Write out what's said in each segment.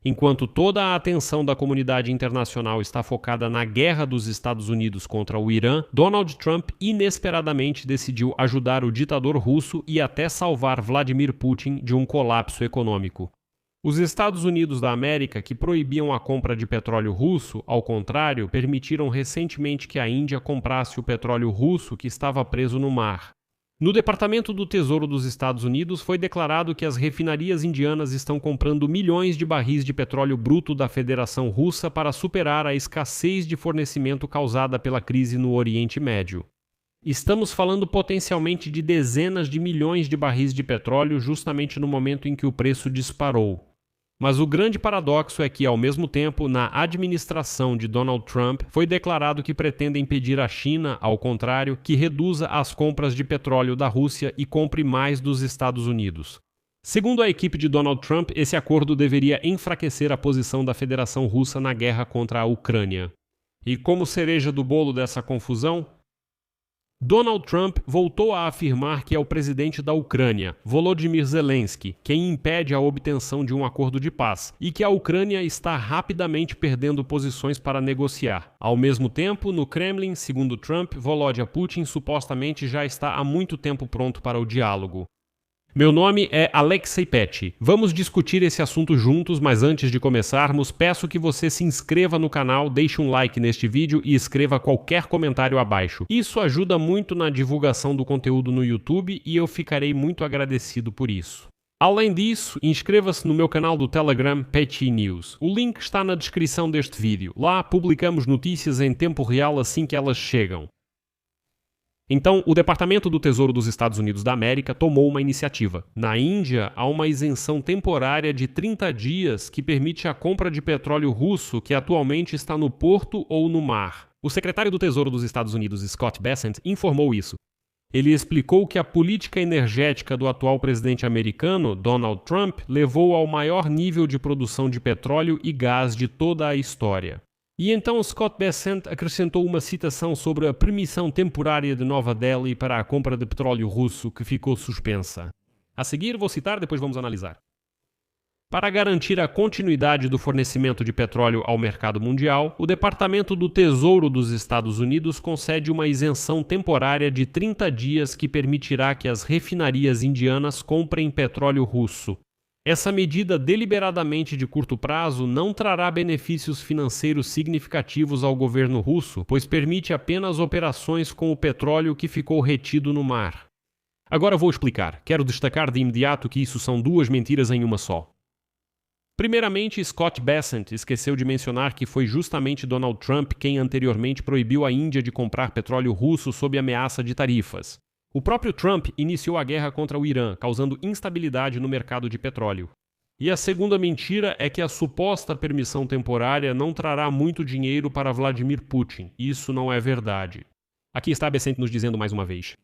Enquanto toda a atenção da comunidade internacional está focada na guerra dos Estados Unidos contra o Irã, Donald Trump inesperadamente decidiu ajudar o ditador russo e até salvar Vladimir Putin de um colapso econômico. Os Estados Unidos da América, que proibiam a compra de petróleo russo, ao contrário, permitiram recentemente que a Índia comprasse o petróleo russo que estava preso no mar. No Departamento do Tesouro dos Estados Unidos foi declarado que as refinarias indianas estão comprando milhões de barris de petróleo bruto da Federação Russa para superar a escassez de fornecimento causada pela crise no Oriente Médio. Estamos falando potencialmente de dezenas de milhões de barris de petróleo justamente no momento em que o preço disparou. Mas o grande paradoxo é que, ao mesmo tempo, na administração de Donald Trump, foi declarado que pretende impedir a China, ao contrário, que reduza as compras de petróleo da Rússia e compre mais dos Estados Unidos. Segundo a equipe de Donald Trump, esse acordo deveria enfraquecer a posição da Federação Russa na guerra contra a Ucrânia. E como cereja do bolo dessa confusão, Donald Trump voltou a afirmar que é o presidente da Ucrânia, Volodymyr Zelensky, quem impede a obtenção de um acordo de paz, e que a Ucrânia está rapidamente perdendo posições para negociar. Ao mesmo tempo, no Kremlin, segundo Trump, Volodymyr Putin supostamente já está há muito tempo pronto para o diálogo. Meu nome é Alexei Petty. Vamos discutir esse assunto juntos, mas antes de começarmos, peço que você se inscreva no canal, deixe um like neste vídeo e escreva qualquer comentário abaixo. Isso ajuda muito na divulgação do conteúdo no YouTube e eu ficarei muito agradecido por isso. Além disso, inscreva-se no meu canal do Telegram Petty News. O link está na descrição deste vídeo. Lá publicamos notícias em tempo real assim que elas chegam. Então, o Departamento do Tesouro dos Estados Unidos da América tomou uma iniciativa. Na Índia, há uma isenção temporária de 30 dias que permite a compra de petróleo russo que atualmente está no porto ou no mar. O secretário do Tesouro dos Estados Unidos, Scott Bessent, informou isso. Ele explicou que a política energética do atual presidente americano, Donald Trump, levou ao maior nível de produção de petróleo e gás de toda a história. E então Scott Bessent acrescentou uma citação sobre a permissão temporária de Nova Delhi para a compra de petróleo russo que ficou suspensa. A seguir vou citar, depois vamos analisar. Para garantir a continuidade do fornecimento de petróleo ao mercado mundial, o Departamento do Tesouro dos Estados Unidos concede uma isenção temporária de 30 dias que permitirá que as refinarias indianas comprem petróleo russo. Essa medida deliberadamente de curto prazo não trará benefícios financeiros significativos ao governo russo, pois permite apenas operações com o petróleo que ficou retido no mar. Agora vou explicar. Quero destacar de imediato que isso são duas mentiras em uma só. Primeiramente, Scott Bessent esqueceu de mencionar que foi justamente Donald Trump quem anteriormente proibiu a Índia de comprar petróleo russo sob ameaça de tarifas. O próprio Trump iniciou a guerra contra o Irã, causando instabilidade no mercado de petróleo. E a segunda mentira é que a suposta permissão temporária não trará muito dinheiro para Vladimir Putin. Isso não é verdade. Aqui está Bessent nos dizendo mais uma vez.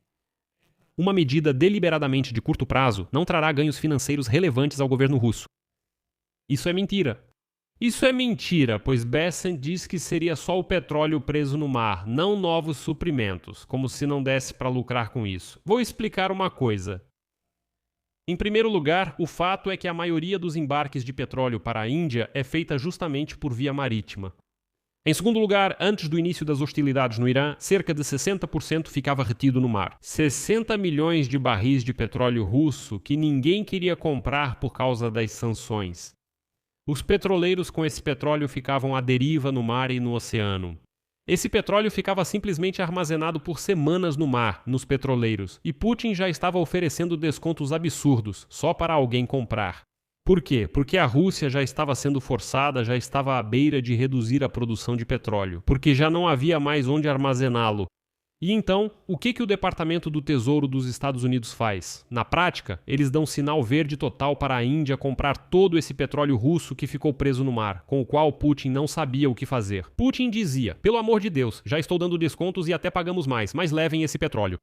Uma medida deliberadamente de curto prazo não trará ganhos financeiros relevantes ao governo russo. Isso é mentira. Isso é mentira, pois Bessent diz que seria só o petróleo preso no mar, não novos suprimentos, como se não desse para lucrar com isso. Vou explicar uma coisa. Em primeiro lugar, o fato é que a maioria dos embarques de petróleo para a Índia é feita justamente por via marítima. Em segundo lugar, antes do início das hostilidades no Irã, cerca de 60% ficava retido no mar. 60 milhões de barris de petróleo russo que ninguém queria comprar por causa das sanções. Os petroleiros com esse petróleo ficavam à deriva no mar e no oceano. Esse petróleo ficava simplesmente armazenado por semanas no mar, nos petroleiros, e Putin já estava oferecendo descontos absurdos, só para alguém comprar. Por quê? Porque a Rússia já estava sendo forçada, já estava à beira de reduzir a produção de petróleo, porque já não havia mais onde armazená-lo. E então, o que o Departamento do Tesouro dos Estados Unidos faz? Na prática, eles dão sinal verde total para a Índia comprar todo esse petróleo russo que ficou preso no mar, com o qual Putin não sabia o que fazer. Putin dizia, pelo amor de Deus, já estou dando descontos e até pagamos mais, mas levem esse petróleo.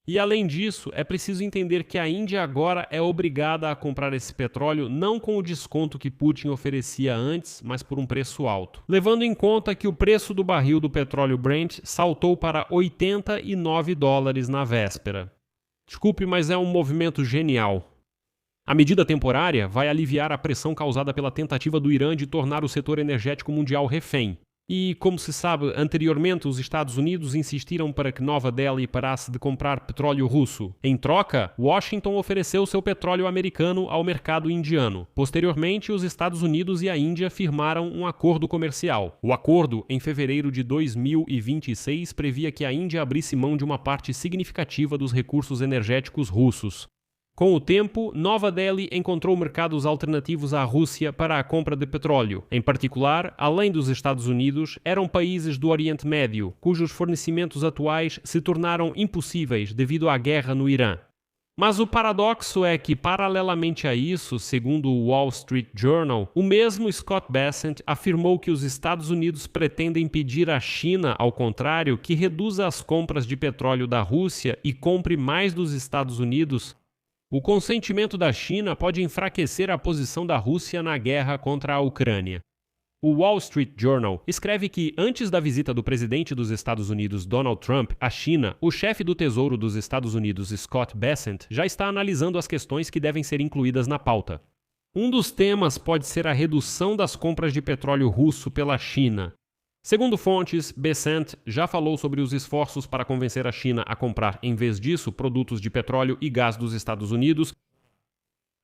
E além disso, é preciso entender que a Índia agora é obrigada a comprar esse petróleo não com o desconto que Putin oferecia antes, mas por um preço alto. Levando em conta que o preço do barril do petróleo Brent saltou para $89 na véspera. Desculpe, mas é um movimento genial. A medida temporária vai aliviar a pressão causada pela tentativa do Irã de tornar o setor energético mundial refém. E, como se sabe, anteriormente os Estados Unidos insistiram para que Nova Delhi parasse de comprar petróleo russo. Em troca, Washington ofereceu seu petróleo americano ao mercado indiano. Posteriormente, os Estados Unidos e a Índia firmaram um acordo comercial. O acordo, em fevereiro de 2026, previa que a Índia abrisse mão de uma parte significativa dos recursos energéticos russos. Com o tempo, Nova Delhi encontrou mercados alternativos à Rússia para a compra de petróleo. Em particular, além dos Estados Unidos, eram países do Oriente Médio, cujos fornecimentos atuais se tornaram impossíveis devido à guerra no Irã. Mas o paradoxo é que, paralelamente a isso, segundo o Wall Street Journal, o mesmo Scott Bessent afirmou que os Estados Unidos pretendem pedir à China, ao contrário, que reduza as compras de petróleo da Rússia e compre mais dos Estados Unidos. O consentimento da China pode enfraquecer a posição da Rússia na guerra contra a Ucrânia. O Wall Street Journal escreve que, antes da visita do presidente dos Estados Unidos, Donald Trump, à China, o chefe do Tesouro dos Estados Unidos, Scott Bessent, já está analisando as questões que devem ser incluídas na pauta. Um dos temas pode ser a redução das compras de petróleo russo pela China. Segundo fontes, Bessent já falou sobre os esforços para convencer a China a comprar, em vez disso, produtos de petróleo e gás dos Estados Unidos.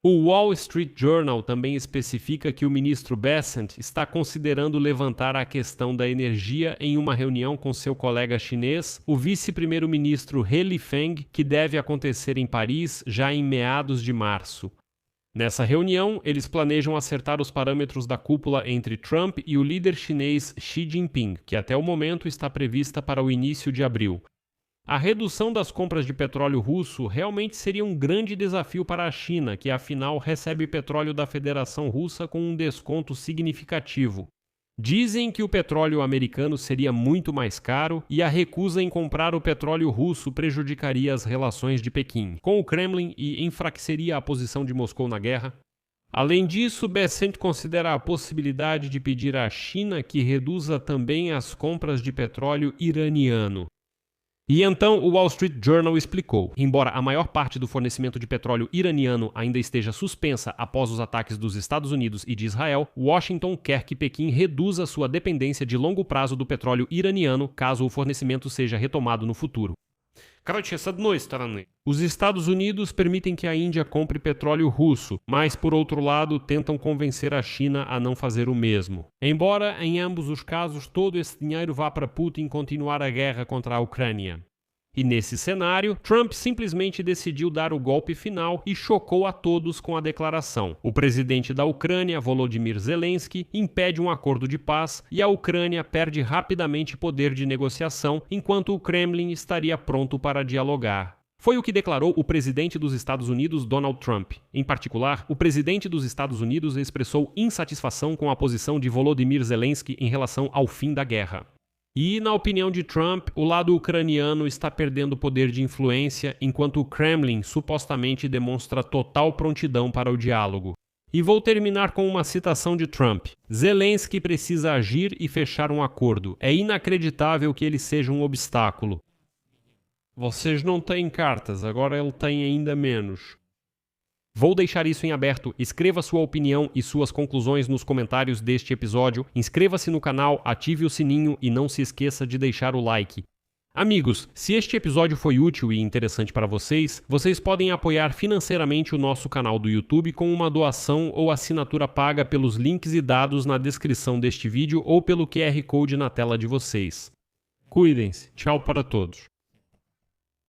O Wall Street Journal também especifica que o ministro Bessent está considerando levantar a questão da energia em uma reunião com seu colega chinês, o vice-primeiro-ministro He Lifeng, que deve acontecer em Paris já em meados de março. Nessa reunião, eles planejam acertar os parâmetros da cúpula entre Trump e o líder chinês Xi Jinping, que até o momento está prevista para o início de abril. A redução das compras de petróleo russo realmente seria um grande desafio para a China, que afinal recebe petróleo da Federação Russa com um desconto significativo. Dizem que o petróleo americano seria muito mais caro e a recusa em comprar o petróleo russo prejudicaria as relações de Pequim com o Kremlin e enfraqueceria a posição de Moscou na guerra. Além disso, Bessent considera a possibilidade de pedir à China que reduza também as compras de petróleo iraniano. E então o Wall Street Journal explicou: embora a maior parte do fornecimento de petróleo iraniano ainda esteja suspensa após os ataques dos Estados Unidos e de Israel, Washington quer que Pequim reduza sua dependência de longo prazo do petróleo iraniano caso o fornecimento seja retomado no futuro. Os Estados Unidos permitem que a Índia compre petróleo russo, mas, por outro lado, tentam convencer a China a não fazer o mesmo. Embora, em ambos os casos, todo esse dinheiro vá para Putin continuar a guerra contra a Ucrânia. E nesse cenário, Trump simplesmente decidiu dar o golpe final e chocou a todos com a declaração. O presidente da Ucrânia, Volodymyr Zelensky, impede um acordo de paz e a Ucrânia perde rapidamente poder de negociação, enquanto o Kremlin estaria pronto para dialogar. Foi o que declarou o presidente dos Estados Unidos, Donald Trump. Em particular, o presidente dos Estados Unidos expressou insatisfação com a posição de Volodymyr Zelensky em relação ao fim da guerra. E, na opinião de Trump, o lado ucraniano está perdendo poder de influência, enquanto o Kremlin supostamente demonstra total prontidão para o diálogo. E vou terminar com uma citação de Trump: Zelensky precisa agir e fechar um acordo. É inacreditável que ele seja um obstáculo. Vocês não têm cartas, agora ele tem ainda menos. Vou deixar isso em aberto. Escreva sua opinião e suas conclusões nos comentários deste episódio. Inscreva-se no canal, ative o sininho e não se esqueça de deixar o like. Amigos, se este episódio foi útil e interessante para vocês, vocês podem apoiar financeiramente o nosso canal do YouTube com uma doação ou assinatura paga pelos links e dados na descrição deste vídeo ou pelo QR Code na tela de vocês. Cuidem-se. Tchau para todos.